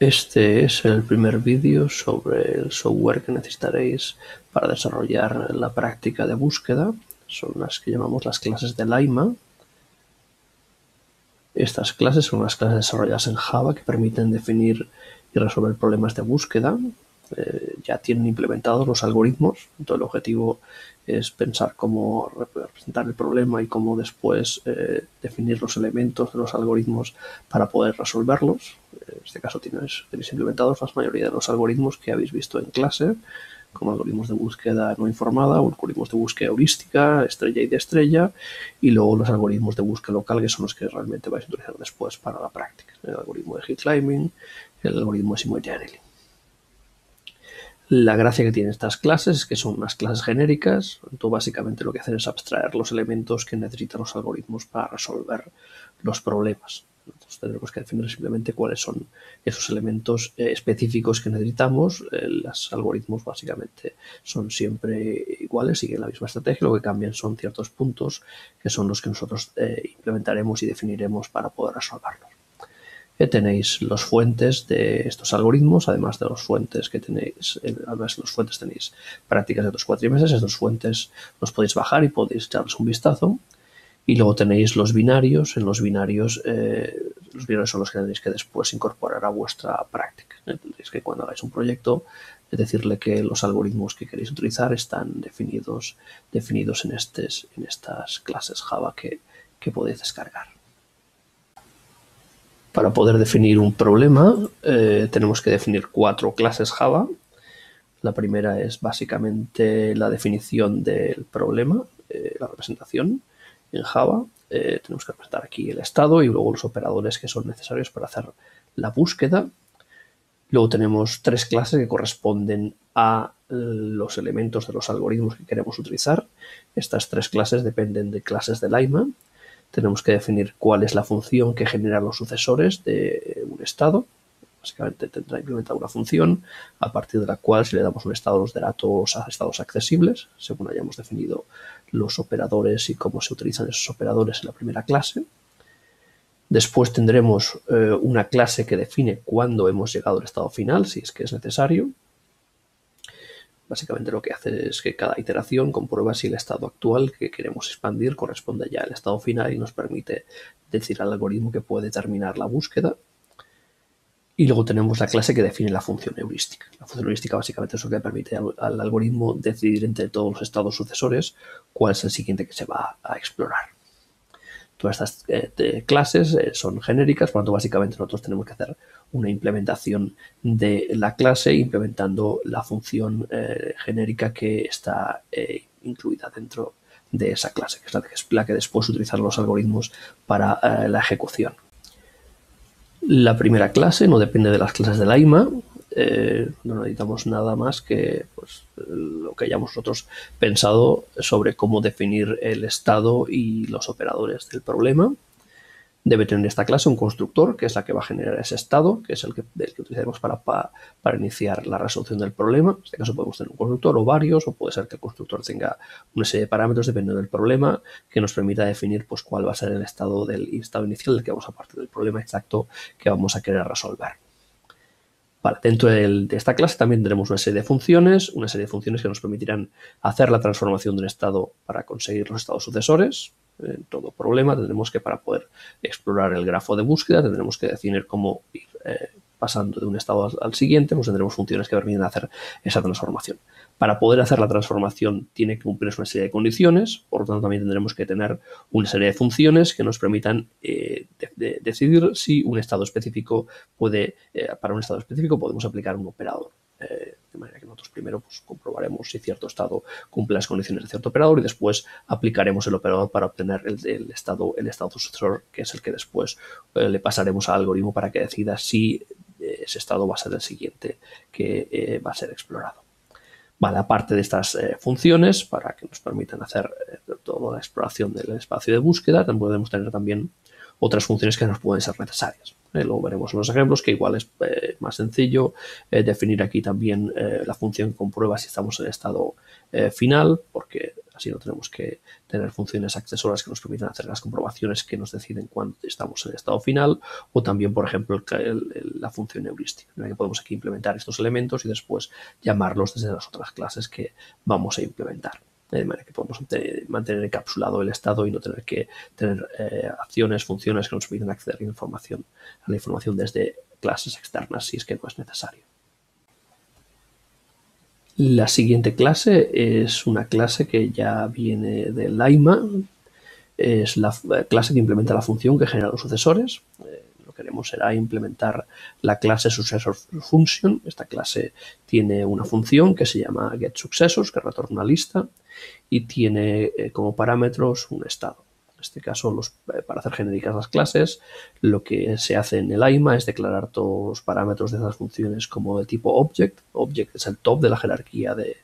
Este es el primer vídeo sobre el software que necesitaréis para desarrollar la práctica de búsqueda. Son las que llamamos las clases de Llama. Estas clases son unas clases desarrolladas en Java que permiten definir y resolver problemas de búsqueda. Ya tienen implementados los algoritmos. Entonces el objetivo es pensar cómo representar el problema y cómo después definir los elementos de los algoritmos para poder resolverlos. En este caso tenéis implementados la mayoría de los algoritmos que habéis visto en clase, como algoritmos de búsqueda no informada o algoritmos de búsqueda heurística, estrella y de estrella, y luego los algoritmos de búsqueda local, que son los que realmente vais a utilizar después para la práctica. El algoritmo de hill climbing, el algoritmo de Simon Channeling. La gracia que tienen estas clases es que son unas clases genéricas. Entonces, básicamente lo que hacen es abstraer los elementos que necesitan los algoritmos para resolver los problemas. Entonces, tendremos que definir simplemente cuáles son esos elementos específicos que necesitamos. Los algoritmos básicamente son siempre iguales, siguen la misma estrategia. Lo que cambian son ciertos puntos que son los que nosotros implementaremos y definiremos para poder resolverlos. Tenéis los fuentes de estos algoritmos, además de los fuentes que tenéis, además de los fuentes tenéis prácticas de otros cuatrimestres. Estos fuentes los podéis bajar y podéis echarles un vistazo. Y luego tenéis los binarios. En los binarios son los que tenéis que después incorporar a vuestra práctica. Tendréis que, cuando hagáis un proyecto, decirle que los algoritmos que queréis utilizar están definidos en estas clases Java que podéis descargar. Para poder definir un problema tenemos que definir 4 clases Java. La primera es básicamente la definición del problema, la representación en Java. Tenemos que representar aquí el estado y luego los operadores que son necesarios para hacer la búsqueda. Luego tenemos 3 clases que corresponden a los elementos de los algoritmos que queremos utilizar. Estas 3 clases dependen de clases de Llama. Tenemos que definir cuál es la función que genera los sucesores de un estado. Básicamente tendrá implementada una función a partir de la cual, si le damos un estado, los datos a estados accesibles, según hayamos definido los operadores y cómo se utilizan esos operadores en la primera clase. Después tendremos una clase que define cuándo hemos llegado al estado final, si es que es necesario. Básicamente lo que hace es que cada iteración comprueba si el estado actual que queremos expandir corresponde ya al estado final y nos permite decir al algoritmo que puede terminar la búsqueda. Y luego tenemos la clase que define la función heurística. La función heurística básicamente es lo que permite al algoritmo decidir entre todos los estados sucesores cuál es el siguiente que se va a explorar. Todas estas clases son genéricas, por lo tanto, básicamente nosotros tenemos que hacer una implementación de la clase implementando la función genérica que está incluida dentro de esa clase, que es la que después utilizan los algoritmos para la ejecución. La primera clase no depende de las clases de Llama. No necesitamos nada más que lo que hayamos nosotros pensado sobre cómo definir el estado y los operadores del problema. Debe tener esta clase un constructor, que es la que va a generar ese estado, que es el que utilizaremos para iniciar la resolución del problema. En este caso podemos tener un constructor o varios, o puede ser que el constructor tenga una serie de parámetros dependiendo del problema que nos permita definir cuál va a ser el estado inicial del que vamos a partir del problema exacto que vamos a querer resolver. Vale, dentro de esta clase también tendremos una serie de funciones que nos permitirán hacer la transformación de un estado para conseguir los estados sucesores. En todo problema tendremos que, para poder explorar el grafo de búsqueda, tendremos que definir cómo ir pasando de un estado al siguiente, pues tendremos funciones que permiten hacer esa transformación. Para poder hacer la transformación tiene que cumplirse una serie de condiciones, por lo tanto también tendremos que tener una serie de funciones que nos permitan decidir si un estado específico para un estado específico podemos aplicar un operador. De manera que nosotros primero comprobaremos si cierto estado cumple las condiciones de cierto operador y después aplicaremos el operador para obtener el estado sucesor, que es el que después le pasaremos al algoritmo para que decida si ese estado va a ser el siguiente que va a ser explorado. Vale, aparte de estas funciones, para que nos permitan hacer toda la exploración del espacio de búsqueda, podemos tener también otras funciones que nos pueden ser necesarias. Luego veremos en los ejemplos que igual es más sencillo definir aquí también la función que comprueba si estamos en estado final, porque así no tenemos que tener funciones accesoras que nos permitan hacer las comprobaciones que nos deciden cuando estamos en estado final, o también, por ejemplo, la función heurística, en la que podemos aquí implementar estos elementos y después llamarlos desde las otras clases que vamos a implementar. De manera que podemos mantener encapsulado el estado y no tener que tener acciones, funciones que nos permitan acceder a la información desde clases externas si es que no es necesario. La siguiente clase es una clase que ya viene del AIMA. Es la clase que implementa la función que genera los sucesores. Lo que queremos será implementar la clase successor_function. Esta clase tiene una función que se llama getSuccessors, que retorna una lista, y tiene como parámetros un estado. En este caso, para hacer genéricas las clases, lo que se hace en el AIMA es declarar todos los parámetros de esas funciones como de tipo object. Object es el top de la jerarquía de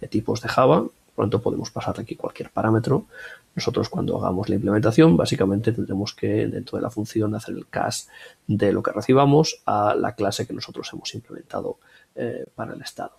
tipos de Java. Por lo tanto, podemos pasar aquí cualquier parámetro. Nosotros, cuando hagamos la implementación, básicamente tendremos que, dentro de la función, hacer el cast de lo que recibamos a la clase que nosotros hemos implementado para el estado.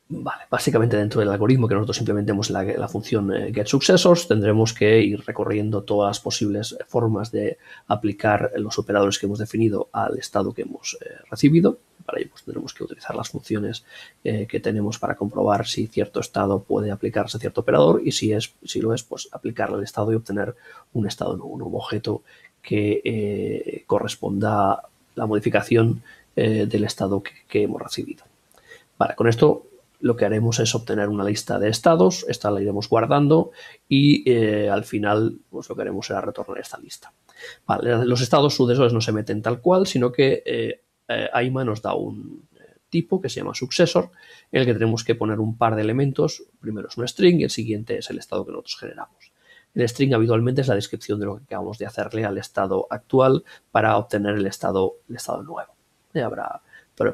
Vale, básicamente dentro del algoritmo que nosotros implementemos la función getSuccessors, tendremos que ir recorriendo todas las posibles formas de aplicar los operadores que hemos definido al estado que hemos recibido. Para ello, pues, tendremos que utilizar las funciones que tenemos para comprobar si cierto estado puede aplicarse a cierto operador, y si lo es, pues aplicarle al estado y obtener un estado nuevo, un nuevo objeto que corresponda a la modificación del estado que hemos recibido. Vale, con esto lo que haremos es obtener una lista de estados. Esta la iremos guardando y al final, pues, lo que haremos será retornar esta lista. Vale, los estados sucesores no se meten tal cual, sino que AIMA nos da un tipo que se llama successor, en el que tenemos que poner un par de elementos. Primero es un string y el siguiente es el estado que nosotros generamos. El string habitualmente es la descripción de lo que acabamos de hacerle al estado actual para obtener el estado nuevo. Habrá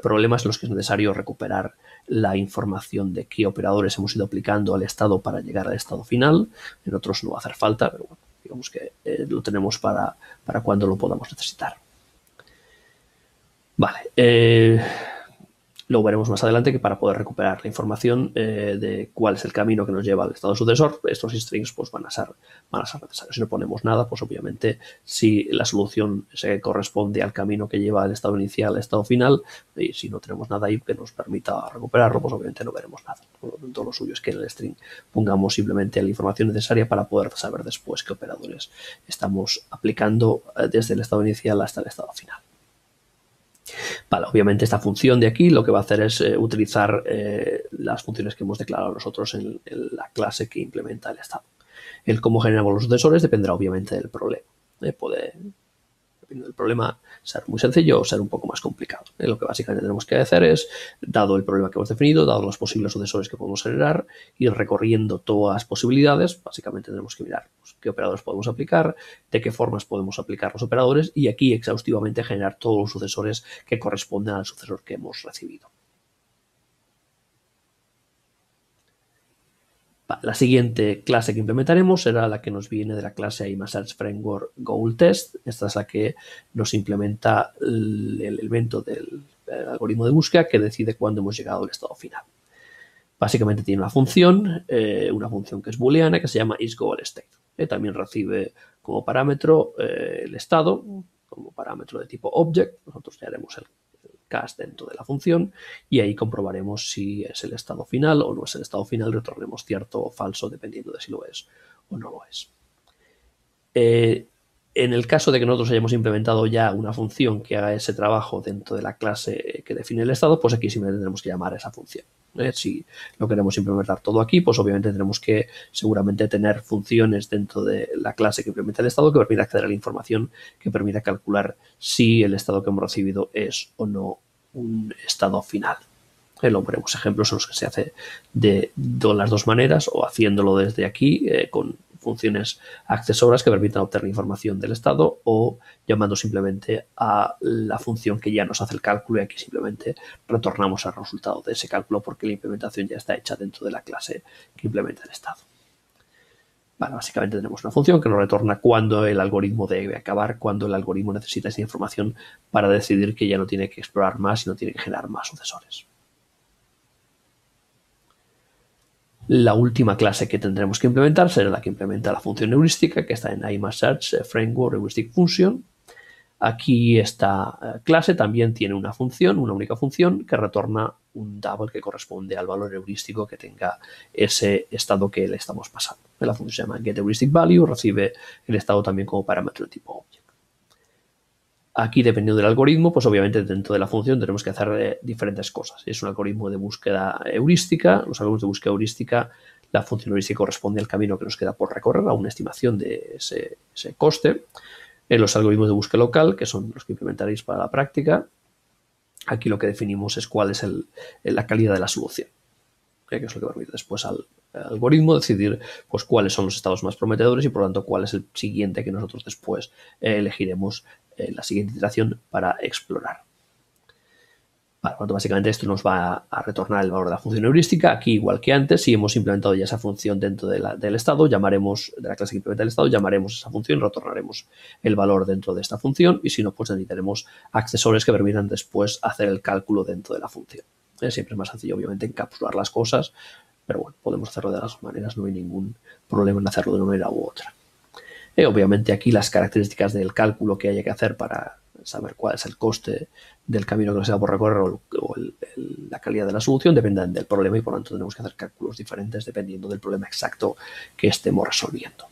problemas en los que es necesario recuperar la información de qué operadores hemos ido aplicando al estado para llegar al estado final. En otros no va a hacer falta, pero bueno, digamos que lo tenemos para cuando lo podamos necesitar. Vale, lo veremos más adelante, que para poder recuperar la información de cuál es el camino que nos lleva al estado sucesor, estos strings pues, van a ser necesarios. Si no ponemos nada, pues obviamente si la solución se corresponde al camino que lleva al estado inicial al estado final, y si no tenemos nada ahí que nos permita recuperarlo, pues obviamente no veremos nada. Por lo tanto, lo suyo es que en el string pongamos simplemente la información necesaria para poder saber después qué operadores estamos aplicando desde el estado inicial hasta el estado final. Vale, obviamente esta función de aquí lo que va a hacer es utilizar las funciones que hemos declarado nosotros en la clase que implementa el estado. El cómo generamos los sucesores dependerá obviamente del problema. Puede, dependiendo del problema, ser muy sencillo o ser un poco más complicado. Lo que básicamente tenemos que hacer es, dado el problema que hemos definido, dado los posibles sucesores que podemos generar, ir recorriendo todas las posibilidades. Básicamente tenemos que mirar pues, qué operadores podemos aplicar, de qué formas podemos aplicar los operadores, y aquí exhaustivamente generar todos los sucesores que corresponden al sucesor que hemos recibido. La siguiente clase que implementaremos será la que nos viene de la clase AIMA Search Framework GoalTest. Esta es la que nos implementa el elemento del algoritmo de búsqueda que decide cuándo hemos llegado al estado final. Básicamente tiene una función que es booleana, que se llama isGoalState. También recibe como parámetro el estado, como parámetro de tipo object. Nosotros ya haremos el cast dentro de la función y ahí comprobaremos si es el estado final o no es el estado final, retornemos cierto o falso dependiendo de si lo es o no lo es. En el caso de que nosotros hayamos implementado ya una función que haga ese trabajo dentro de la clase que define el estado, pues aquí simplemente tenemos que llamar a esa función. Si lo queremos implementar todo aquí, pues obviamente tenemos que seguramente tener funciones dentro de la clase que implementa el estado que permita acceder a la información que permita calcular si el estado que hemos recibido es o no un estado final. Luego veremos ejemplos en los que se hace de las dos maneras, o haciéndolo desde aquí con funciones accesoras que permitan obtener información del estado, o llamando simplemente a la función que ya nos hace el cálculo, y aquí simplemente retornamos el resultado de ese cálculo porque la implementación ya está hecha dentro de la clase que implementa el estado. Bueno, básicamente tenemos una función que nos retorna cuándo el algoritmo debe acabar, cuándo el algoritmo necesita esa información para decidir que ya no tiene que explorar más y no tiene que generar más sucesores. La última clase que tendremos que implementar será la que implementa la función heurística, que está en ImageSearch Framework Heuristic Function. Aquí esta clase también tiene una función, una única función, que retorna un double que corresponde al valor heurístico que tenga ese estado que le estamos pasando. La función se llama getHeuristicValue, recibe el estado también como parámetro de tipo object. Aquí, dependiendo del algoritmo, pues obviamente dentro de la función tenemos que hacer diferentes cosas. Si es un algoritmo de búsqueda heurística, los algoritmos de búsqueda heurística, la función heurística corresponde al camino que nos queda por recorrer, a una estimación de ese coste. En los algoritmos de búsqueda local, que son los que implementaréis para la práctica, aquí lo que definimos es cuál es la calidad de la solución, que es lo que permite después al algoritmo decidir pues cuáles son los estados más prometedores y por lo tanto cuál es el siguiente que nosotros después elegiremos en la siguiente iteración para explorar. Bueno, básicamente esto nos va a retornar el valor de la función heurística. Aquí, igual que antes, si hemos implementado ya esa función dentro del estado, llamaremos, de la clase que implementa el estado, llamaremos esa función, retornaremos el valor dentro de esta función y si no, pues necesitaremos accesorios que permitan después hacer el cálculo dentro de la función. Siempre es más sencillo, obviamente, encapsular las cosas, pero bueno, podemos hacerlo de las maneras, no hay ningún problema en hacerlo de una manera u otra. Obviamente aquí las características del cálculo que haya que hacer para saber cuál es el coste del camino que nos queda por recorrer o la calidad de la solución dependen del problema y por lo tanto tenemos que hacer cálculos diferentes dependiendo del problema exacto que estemos resolviendo.